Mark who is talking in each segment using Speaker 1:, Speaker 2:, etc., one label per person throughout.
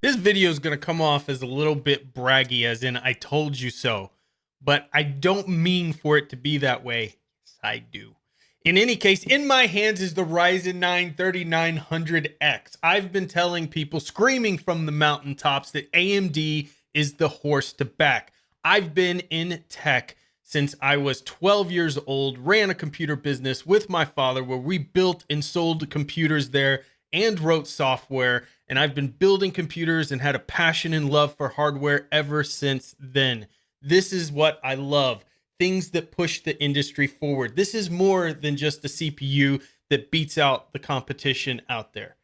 Speaker 1: This video is going to come off as a little bit braggy, as in I told you so, but I don't mean for it to be that way. Yes, I do. In any case, in my hands is the Ryzen 9 3900X. I've been telling people, screaming from the mountaintops, that AMD is the horse to back. I've been in tech since I was 12 years old, ran a computer business with my father where we built and sold computers there and wrote software. And I've been building computers and had a passion and love for hardware ever since then. This is what I love. Things that push the industry forward. This is more than just a CPU that beats out the competition out there.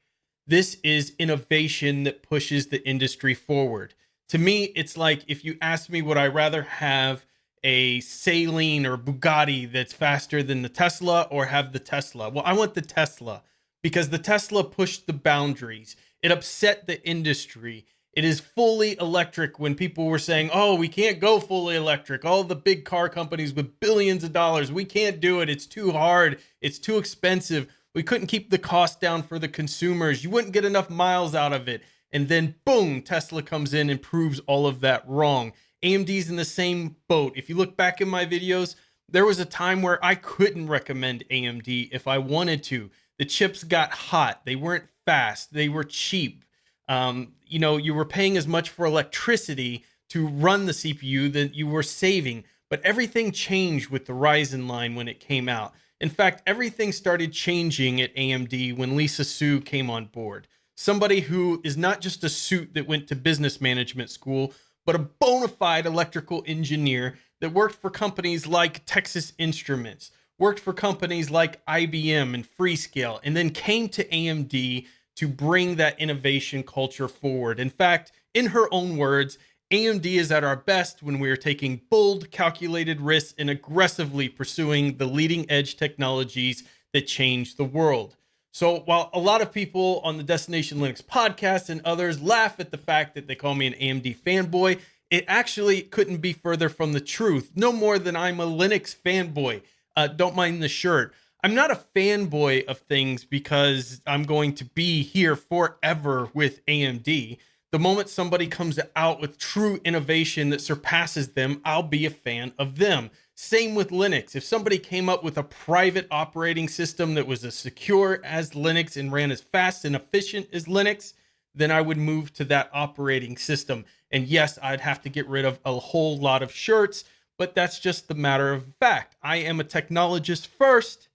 Speaker 1: This is innovation that pushes the industry forward. To me, it's like if you ask me, would I rather have a Saline or Bugatti that's faster than the Tesla or have the Tesla? Well, I want the Tesla because the Tesla pushed the boundaries. It upset the industry. It is fully electric when people were saying, oh, we can't go fully electric. All the big car companies with billions of dollars, we can't do it. It's too hard. It's too expensive. We couldn't keep the cost down for the consumers. You wouldn't get enough miles out of it. And then boom, Tesla comes in and proves all of that wrong. AMD's in the same boat. If you look back in my videos, there was a time where I couldn't recommend AMD if I wanted to. The chips got hot. They weren't fast. They were cheap. You were paying as much for electricity to run the CPU that you were saving. But everything changed with the Ryzen line when it came out. In fact, everything started changing at AMD when Lisa Su came on board. Somebody who is not just a suit that went to business management school, but a bona fide electrical engineer that worked for companies like Texas Instruments, worked for companies like IBM and Freescale, and then came to AMD to bring that innovation culture forward. In fact, in her own words, AMD is at our best when we are taking bold, calculated risks and aggressively pursuing the leading edge technologies that change the world. So while a lot of people on the Destination Linux podcast and others laugh at the fact that they call me an AMD fanboy, it actually couldn't be further from the truth. No more than I'm a Linux fanboy. Don't mind the shirt. I'm not a fanboy of things because I'm going to be here forever with AMD. The moment somebody comes out with true innovation that surpasses them, I'll be a fan of them. Same with Linux. If somebody came up with a private operating system that was as secure as Linux and ran as fast and efficient as Linux, then I would move to that operating system. And yes, I'd have to get rid of a whole lot of shirts, but that's just the matter of fact. I am a technologist first,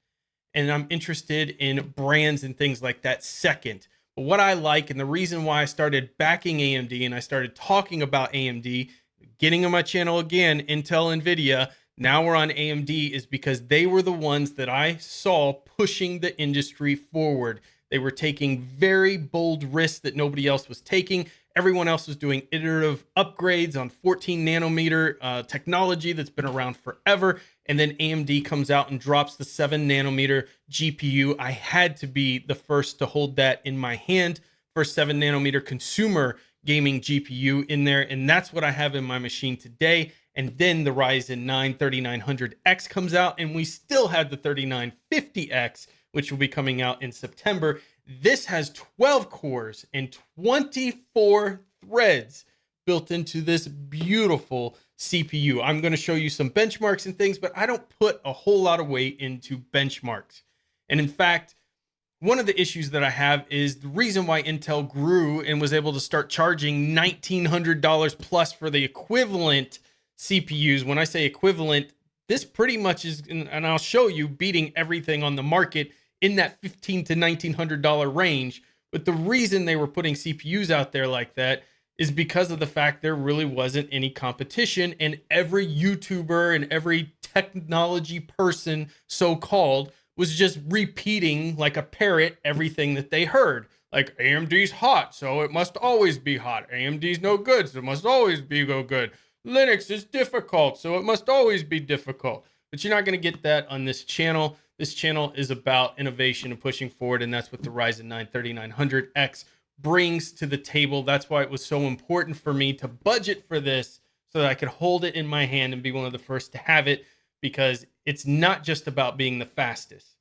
Speaker 1: and I'm interested in brands and things like that second. But what I like, and the reason why I started backing AMD and I started talking about AMD, getting on my channel again, Intel, Nvidia, now we're on AMD, is because they were the ones that I saw pushing the industry forward. They were taking very bold risks that nobody else was taking. Everyone else was doing iterative upgrades on 14 nanometer technology that's been around forever. And then AMD comes out and drops the 7 nanometer GPU. I had to be the first to hold that in my hand. First 7 nanometer consumer gaming GPU in there. And that's what I have in my machine today. And then the Ryzen 9 3900X comes out, and we still have the 3950X, which will be coming out in September. This has 12 cores and 24 threads built into this beautiful CPU. I'm going to show you some benchmarks and things, but I don't put a whole lot of weight into benchmarks. And in fact, one of the issues that I have is the reason why Intel grew and was able to start charging $1,900 plus for the equivalent CPUs. When I say equivalent, this pretty much is, and I'll show you, beating everything on the market in that $1,500 to $1,900 range. But the reason they were putting CPUs out there like that is because of the fact there really wasn't any competition, and every YouTuber and every technology person, so-called, was just repeating like a parrot everything that they heard. Like, AMD's hot, so it must always be hot. AMD's no good, so it must always be no good. Linux is difficult, so it must always be difficult. But you're not going to get that on this channel. This channel is about innovation and pushing forward, and that's what the Ryzen 9 3900X brings to the table. That's why it was so important for me to budget for this so that I could hold it in my hand and be one of the first to have it, because it's not just about being the fastest.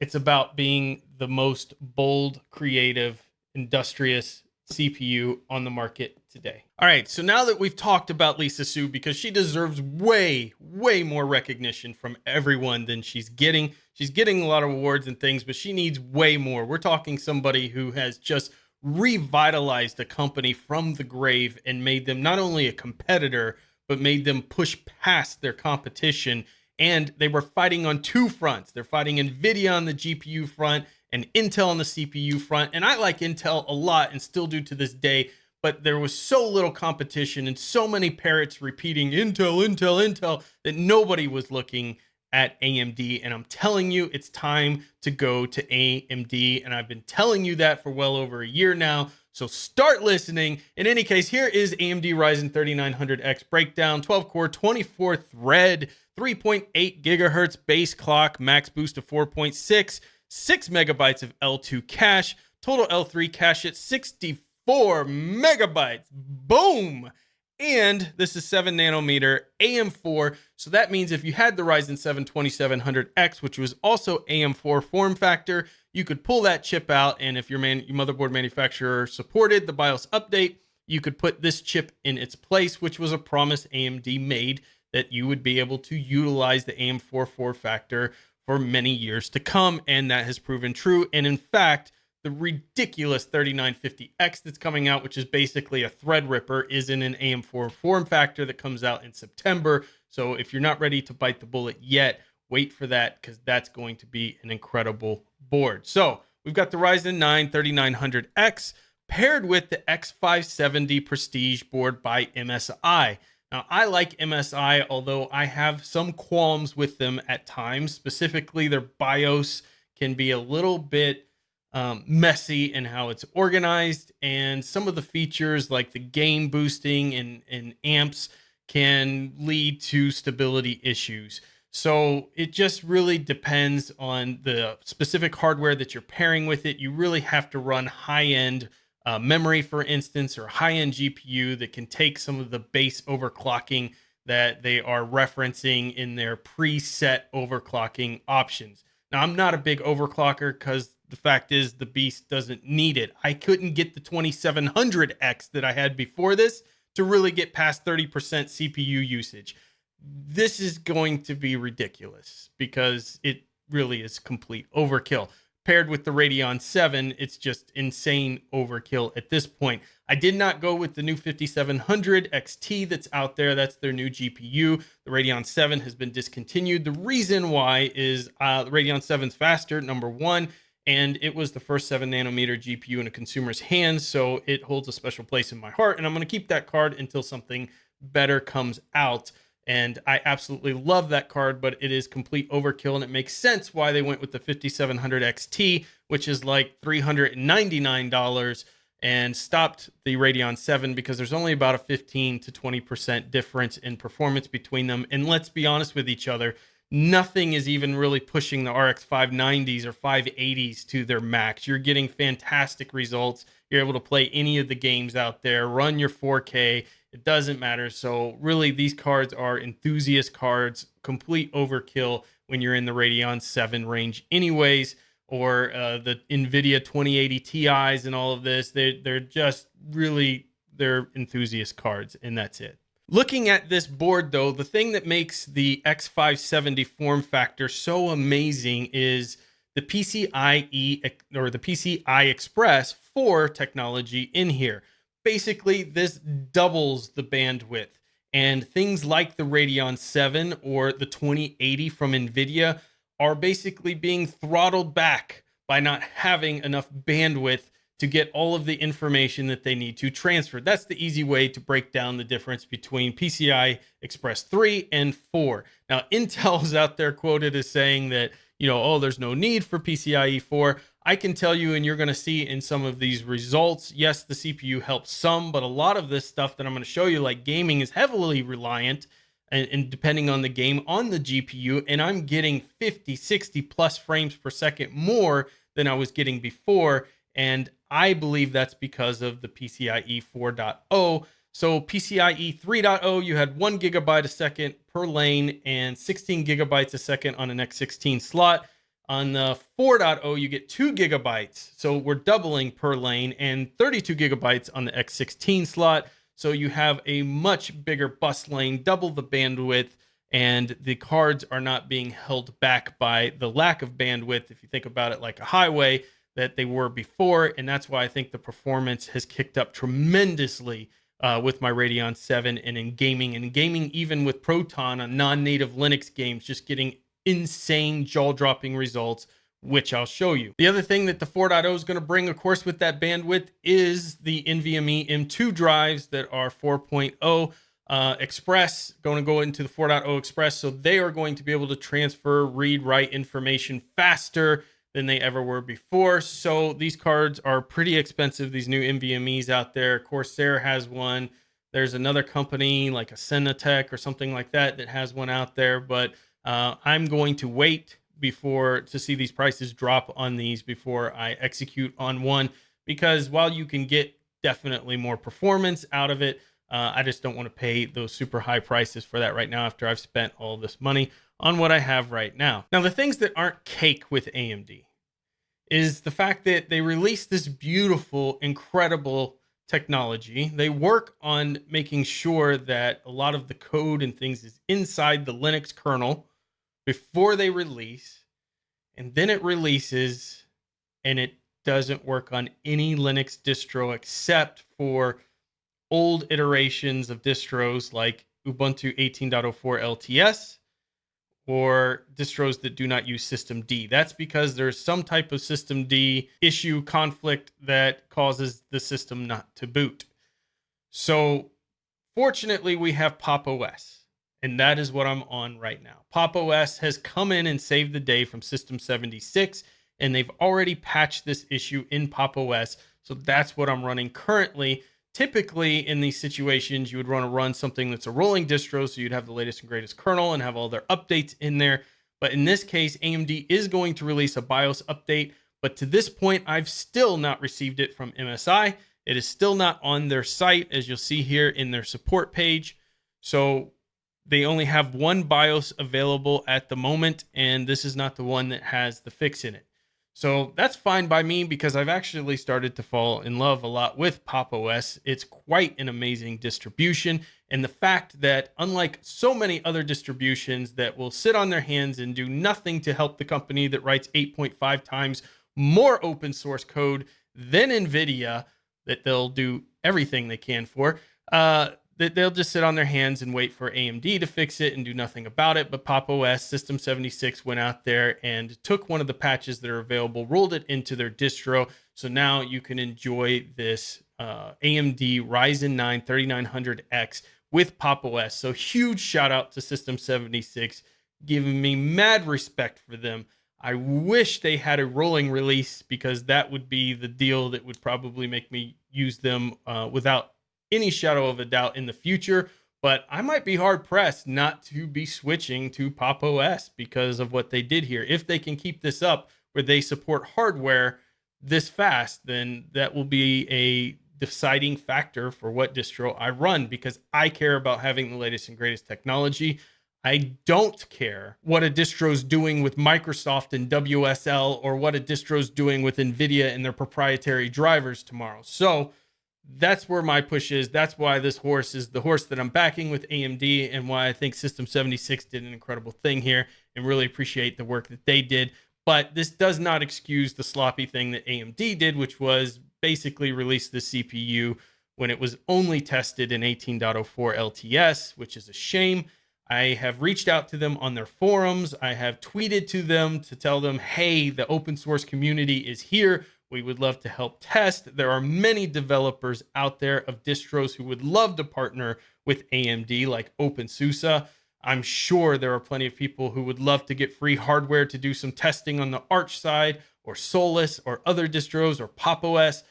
Speaker 1: It's about being the most bold, creative, industrious CPU on the market today. All right, so now that we've talked about Lisa Su, because she deserves way more recognition from everyone than she's getting. She's getting a lot of awards and things, but she needs way more. We're talking somebody who has just revitalized a company from the grave and made them not only a competitor, but made them push past their competition. And they were fighting on two fronts. They're fighting NVIDIA on the GPU front and Intel on the CPU front. And I like Intel a lot and still do to this day, but there was so little competition and so many parrots repeating Intel, Intel, Intel that nobody was looking at AMD. And I'm telling you, it's time to go to AMD. And I've been telling you that for well over a year now. So start listening. In any case, here is AMD Ryzen 3900X breakdown, 12 core, 24 thread, 3.8 gigahertz base clock, max boost of 4.6, 6 megabytes of L2 cache, total L3 cache at 64 megabytes. Boom! And this is 7 nanometer AM4. So that means if you had the Ryzen 7 2700X, which was also AM4 form factor, you could pull that chip out. And if your motherboard manufacturer supported the BIOS update, you could put this chip in its place, which was a promise AMD made that you would be able to utilize the AM4 form factor for many years to come. And that has proven true. And in fact, the ridiculous 3950X that's coming out, which is basically a Threadripper, is in an AM4 form factor that comes out in September. So if you're not ready to bite the bullet yet, wait for that, because that's going to be an incredible board. So we've got the Ryzen 9 3900X paired with the X570 Prestige board by MSI. Now, I like MSI, although I have some qualms with them at times. Specifically, their BIOS can be a little bit messy in how it's organized, and some of the features like the game boosting and amps can lead to stability issues. So it just really depends on the specific hardware that you're pairing with it. You really have to run high-end memory, for instance, or high-end GPU that can take some of the base overclocking that they are referencing in their preset overclocking options. Now, I'm not a big overclocker because the fact is the beast doesn't need it. I couldn't get the 2700X that I had before this to really get past 30% CPU usage. This is going to be ridiculous because it really is complete overkill. Paired with the Radeon 7, it's just insane overkill at this point. I did not go with the new 5700 XT that's out there. That's their new GPU. The Radeon 7 has been discontinued. The reason why is the Radeon 7's faster, number one, and it was the first 7 nanometer GPU in a consumer's hands, so it holds a special place in my heart, and I'm going to keep that card until something better comes out. And I absolutely love that card, but it is complete overkill, and it makes sense why they went with the 5700 XT, which is like $399, and stopped the Radeon 7 because there's only about a 15 to 20% difference in performance between them. And let's be honest with each other, nothing is even really pushing the RX 590s or 580s to their max. You're getting fantastic results. You're able to play any of the games out there, run your 4K. It doesn't matter. So really, these cards are enthusiast cards, complete overkill when you're in the Radeon 7 range anyways, or the NVIDIA 2080 Ti's and all of this. They're just really, they're enthusiast cards, and that's it. Looking at this board, though, the thing that makes the X570 form factor so amazing is the PCIe or the PCI Express 4 technology in here. Basically, this doubles the bandwidth, and things like the Radeon 7 or the 2080 from NVIDIA are basically being throttled back by not having enough bandwidth to get all of the information that they need to transfer. That's the easy way to break down the difference between PCI Express 3 and 4. Now, Intel's out there quoted as saying that, oh, there's no need for PCIe 4. I can tell you, and you're going to see in some of these results, yes, the CPU helps some, but a lot of this stuff that I'm going to show you, like gaming, is heavily reliant, and depending on the game, on the GPU, and I'm getting 50, 60 plus frames per second more than I was getting before, and I believe that's because of the PCIe 4.0. So PCIe 3.0, you had 1 gigabyte a second per lane and 16 gigabytes a second on an X16 slot. On the 4.0, you get 2 gigabytes. So we're doubling per lane, and 32 gigabytes on the X16 slot. So you have a much bigger bus lane, double the bandwidth, and the cards are not being held back by the lack of bandwidth, if you think about it like a highway, that they were before. And that's why I think the performance has kicked up tremendously with my Radeon 7 and in gaming. And gaming, even with Proton on non-native Linux games, just getting insane jaw-dropping results, which I'll show you. The other thing that the 4.0 is going to bring, of course, with that bandwidth is the NVMe M2 drives that are 4.0 Express, going to go into the 4.0 Express. So they are going to be able to transfer, read, write information faster than they ever were before. So these cards are pretty expensive, these new NVMe's out there. Corsair has one. There's another company like a Senatech or something like that that has one out there. But I'm going to wait to see these prices drop on these before I execute on one, because while you can get definitely more performance out of it, I just don't want to pay those super high prices for that right now after I've spent all this money on what I have right now. Now, the things that aren't cake with AMD is the fact that they released this beautiful, incredible technology. They work on making sure that a lot of the code and things is inside the Linux kernel before they release, and then it releases and it doesn't work on any Linux distro except for old iterations of distros like Ubuntu 18.04 LTS or distros that do not use systemd. That's because there's some type of systemd issue conflict that causes the system not to boot. So fortunately, we have Pop! OS, and that is what I'm on right now. Pop! OS has come in and saved the day from System 76, and they've already patched this issue in Pop! OS. So that's what I'm running currently. Typically, in these situations, you would want to run something that's a rolling distro, so you'd have the latest and greatest kernel and have all their updates in there. But in this case, AMD is going to release a BIOS update, but to this point, I've still not received it from MSI. It is still not on their site, as you'll see here in their support page. So they only have one BIOS available at the moment, and this is not the one that has the fix in it. So that's fine by me, because I've actually started to fall in love a lot with Pop! OS. It's quite an amazing distribution. And the fact that, unlike so many other distributions that will sit on their hands and do nothing to help the company that writes 8.5 times more open source code than NVIDIA, that they'll do everything they can for, that they'll just sit on their hands and wait for AMD to fix it and do nothing about it. But Pop! OS System 76 went out there and took one of the patches that are available, rolled it into their distro. So now you can enjoy this AMD Ryzen 9 3900X with Pop! OS. So huge shout out to System 76, giving me mad respect for them. I wish they had a rolling release, because that would be the deal that would probably make me use them without any shadow of a doubt in the future. But I might be hard pressed not to be switching to Pop! OS because of what they did here. If they can keep this up where they support hardware this fast, then that will be a deciding factor for what distro I run, because I care about having the latest and greatest technology. I don't care what a distro is doing with Microsoft and WSL, or what a distro is doing with NVIDIA and their proprietary drivers tomorrow. So that's where my push is. That's why this horse is the horse that I'm backing with AMD, and why I think System 76 did an incredible thing here, and really appreciate the work that they did. But this does not excuse the sloppy thing that AMD did, which was basically release the CPU when it was only tested in 18.04 LTS, which is a shame. I have reached out to them on their forums. I have tweeted to them to tell them, hey, the open source community is here. We would love to help test. There are many developers out there of distros who would love to partner with AMD, like OpenSUSE. I'm sure there are plenty of people who would love to get free hardware to do some testing on the Arch side, or Solus, or other distros, or Pop! OS,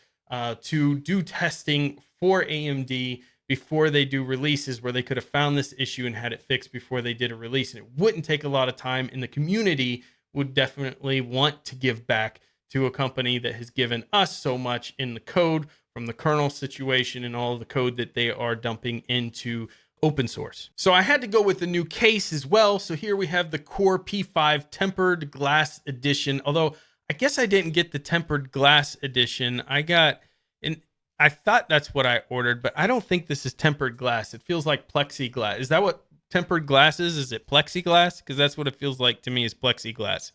Speaker 1: to do testing for AMD before they do releases, where they could have found this issue and had it fixed before they did a release. And it wouldn't take a lot of time, and the community would definitely want to give back to a company that has given us so much in the code, from the kernel situation and all of the code that they are dumping into open source. So I had to go with a new case as well. So here we have the Core P5 Tempered Glass Edition. Although I guess I didn't get the Tempered Glass Edition. I thought that's what I ordered, but I don't think this is tempered glass. It feels like plexiglass. Is that what tempered glass is? Is it plexiglass? Because that's what it feels like to me, is plexiglass.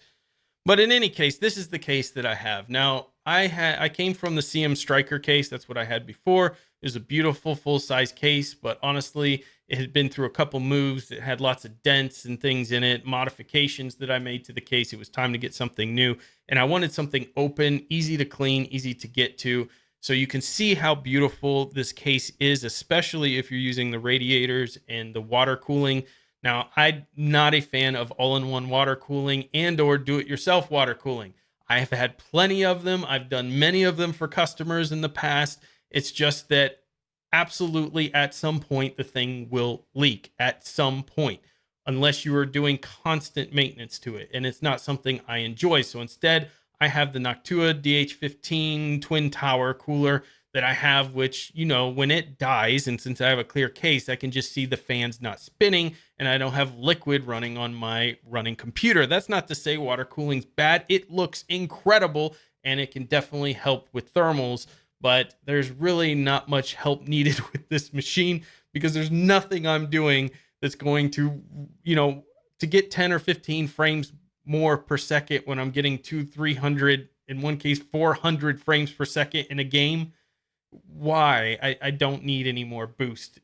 Speaker 1: But in any case, this is the case that I have. Now, I came from the CM Striker case. That's what I had before. It was a beautiful full-size case, but honestly, it had been through a couple moves. It had lots of dents and things in it, modifications that I made to the case. It was time to get something new, and I wanted something open, easy to clean, easy to get to. So you can see how beautiful this case is, especially if you're using the radiators and the water cooling. Now, I'm not a fan of all-in-one water cooling and or do-it-yourself water cooling. I have had plenty of them. I've done many of them for customers in the past. It's just that absolutely at some point the thing will leak at some point, unless you are doing constant maintenance to it. And it's not something I enjoy. So instead, I have the Noctua DH15 Twin Tower cooler that I have, which, you know, when it dies, and since I have a clear case, I can just see the fans not spinning and I don't have liquid running on my running computer. That's not to say water cooling's bad. It looks incredible and it can definitely help with thermals, but there's really not much help needed with this machine because there's nothing I'm doing that's going to, you know, to get 10 or 15 frames more per second when I'm getting 300, in one case 400 frames per second in a game. Why? I don't need any more boost.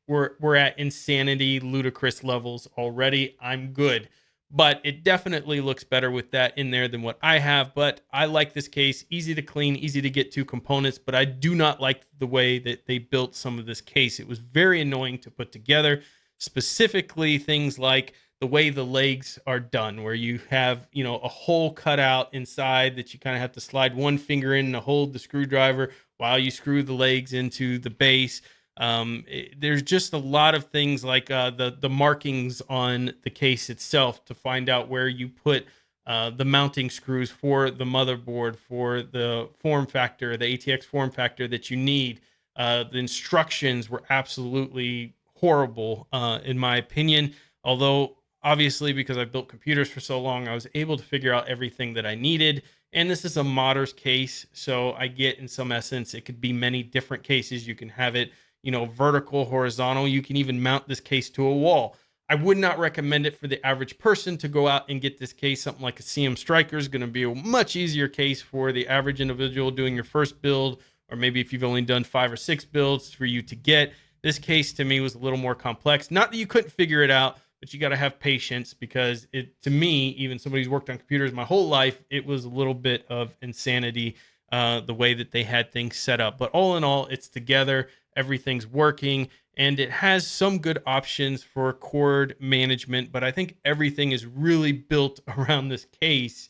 Speaker 1: We're at insanity, ludicrous levels already. I'm good, but it definitely looks better with that in there than what I have. But I like this case, easy to clean, easy to get to components, but I do not like the way that they built some of this case. It was very annoying to put together, specifically things like the way the legs are done, where you have, you know, a hole cut out inside that you kind of have to slide one finger in to hold the screwdriver while you screw the legs into the base. There's just a lot of things like the markings on the case itself to find out where you put the mounting screws for the motherboard, for the form factor, the ATX form factor that you need. The instructions were absolutely horrible, in my opinion, although obviously, because I've built computers for so long, I was able to figure out everything that I needed. And this is a modder's case, so I get, in some essence, it could be many different cases. You can have it, you know, vertical, horizontal. You can even mount this case to a wall. I would not recommend it for the average person to go out and get this case. Something like a CM Striker is going to be a much easier case for the average individual doing your first build, or maybe if you've only done 5 or 6 builds for you to get. This case to me was a little more complex. Not that you couldn't figure it out, but you got to have patience, because it, to me, even somebody who's worked on computers my whole life, it was a little bit of insanity, the way that they had things set up. But all in all, it's together, everything's working, and it has some good options for cord management. But I think everything is really built around this case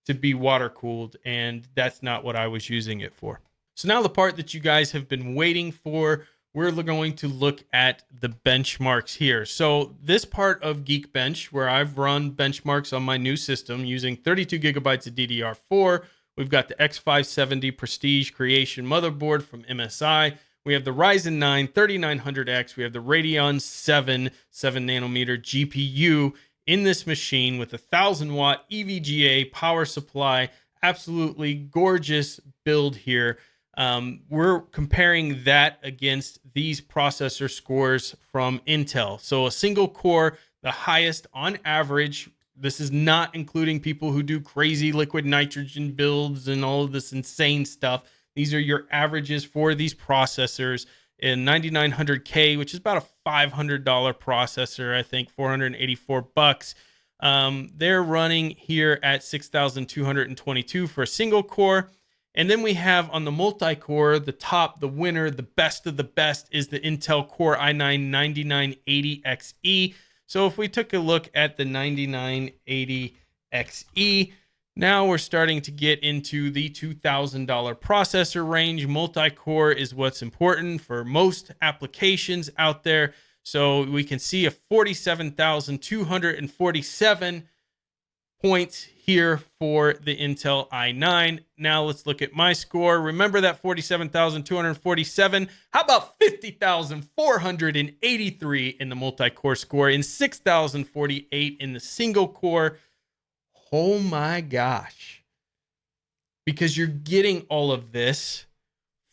Speaker 1: to be water cooled, and that's not what I was using it for. So now the part that you guys have been waiting for. We're going to look at the benchmarks here. So this part of Geekbench, where I've run benchmarks on my new system using 32 gigabytes of DDR4. We've got the X570 Prestige Creation motherboard from MSI. We have the Ryzen 9 3900X. We have the Radeon 7 7nm GPU in this machine with a 1000-watt EVGA power supply. Absolutely gorgeous build here. We're comparing that against these processor scores from Intel. So a single core, the highest on average. This is not including people who do crazy liquid nitrogen builds and all of this insane stuff. These are your averages for these processors. In 9900K, which is about a $500 processor, I think $484. They're running here at 6,222 for a single core. And then we have on the multi-core, the top, the winner, the best of the best is the Intel Core i9-9980XE. So if we took a look at the 9980XE, now we're starting to get into the $2,000 processor range. Multi-core is what's important for most applications out there. So we can see a 47,247 points here for the Intel i9. Now let's look at my score. Remember that 47,247. How about 50,483 in the multi-core score and 6,048 in the single core? Oh my gosh. Because you're getting all of this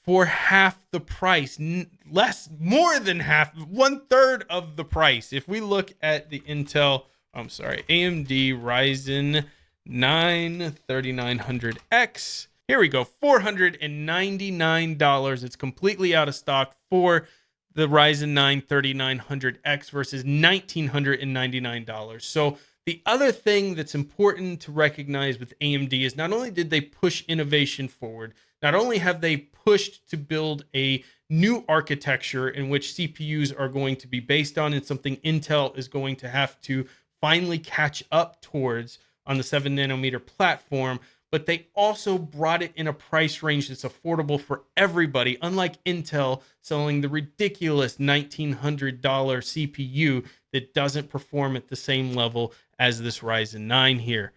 Speaker 1: for half the price, more than half, 1/3 of the price. If we look at the Intel, AMD Ryzen 9 3900X, here we go, $499. It's completely out of stock for the Ryzen 9 3900X versus $1,999. So the other thing that's important to recognize with AMD is not only did they push innovation forward, not only have they pushed to build a new architecture in which CPUs are going to be based on, and something Intel is going to have to finally catch up towards on the 7nm platform, but they also brought it in a price range that's affordable for everybody, unlike Intel selling the ridiculous $1,900 CPU that doesn't perform at the same level as this Ryzen 9 here,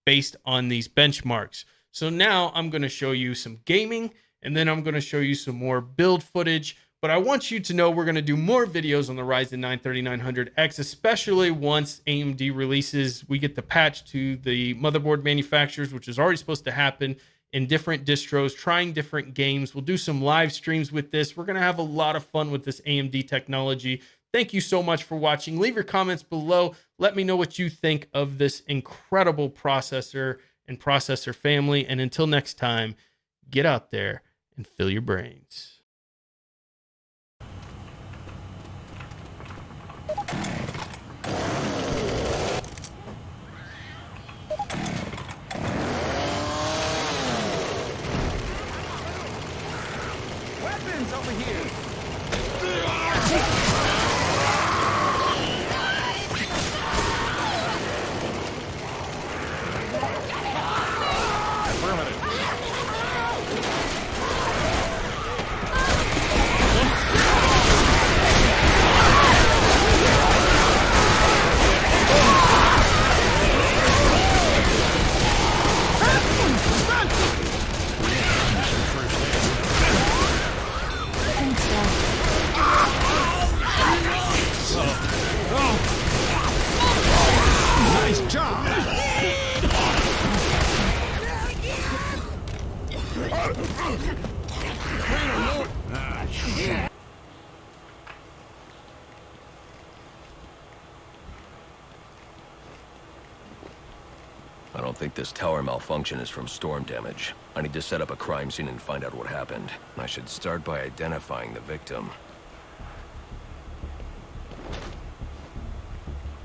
Speaker 1: based on these benchmarks. So now I'm going to show you some gaming, and then I'm going to show you some more build footage. But I want you to know we're going to do more videos on the Ryzen 9 3900X, especially once AMD releases, we get the patch to the motherboard manufacturers, which is already supposed to happen, in different distros, trying different games. We'll do some live streams with this. We're going to have a lot of fun with this AMD technology. Thank you so much for watching. Leave your comments below. Let me know what you think of this incredible processor and processor family. And until next time, get out there and fill your brains.
Speaker 2: Weapons over here! Nice job!
Speaker 3: I don't think this tower malfunction is from storm damage. I need to set up a crime scene and find out what happened. I should start by identifying the victim.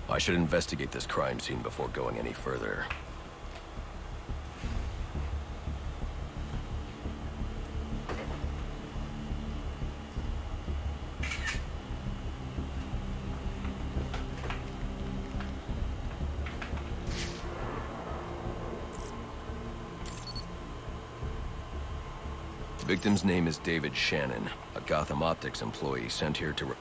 Speaker 3: I should investigate this crime scene before going any further. The victim's name is David Shannon, a Gotham Optics employee sent here to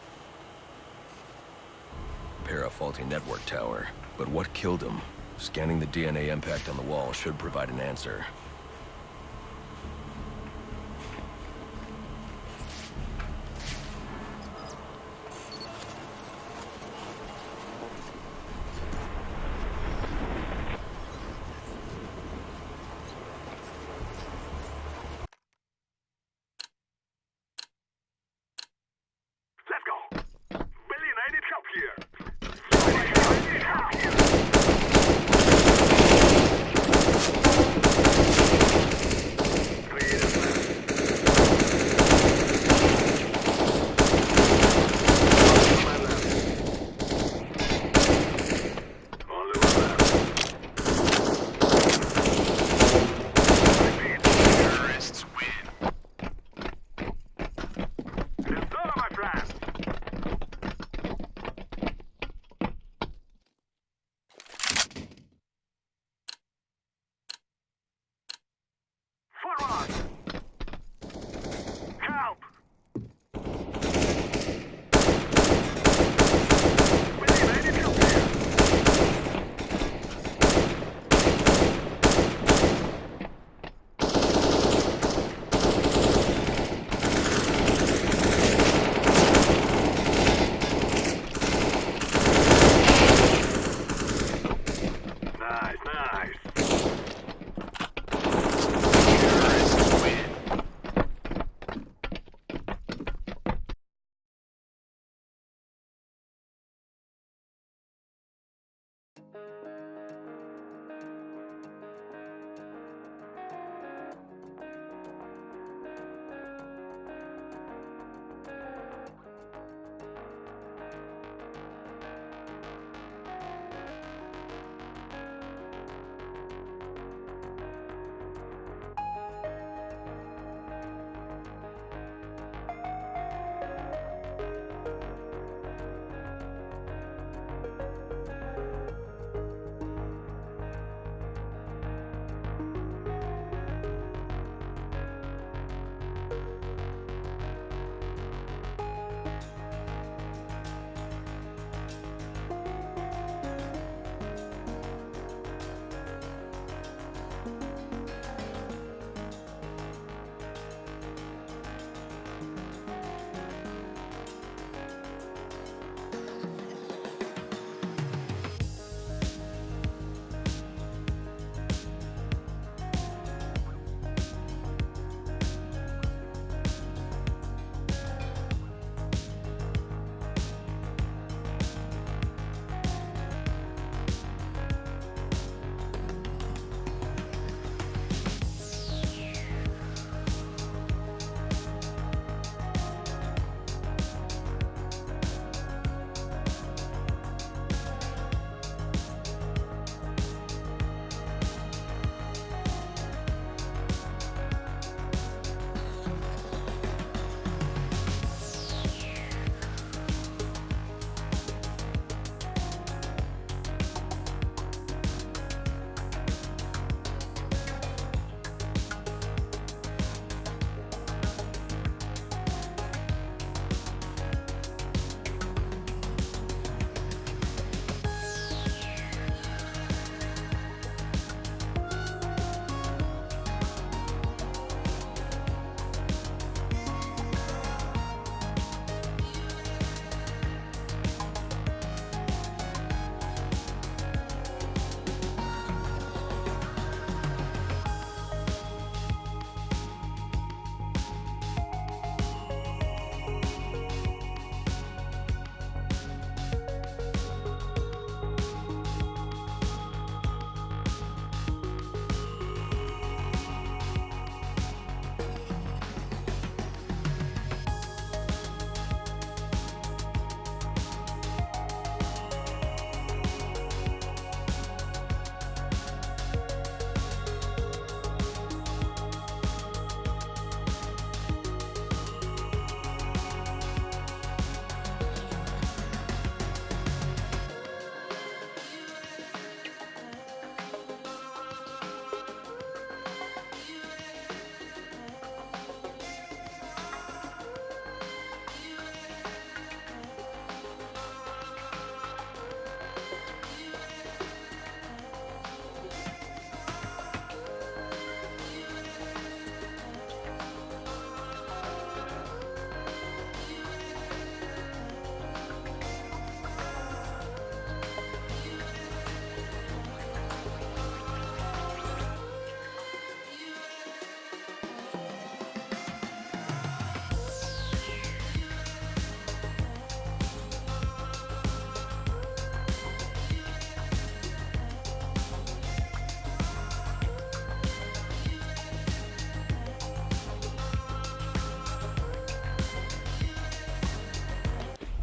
Speaker 3: repair a faulty network tower. But what killed him? Scanning the DNA impact on the wall should provide an answer.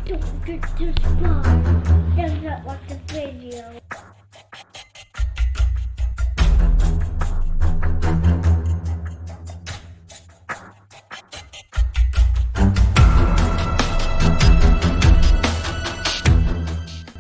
Speaker 4: Don't get this far. Does that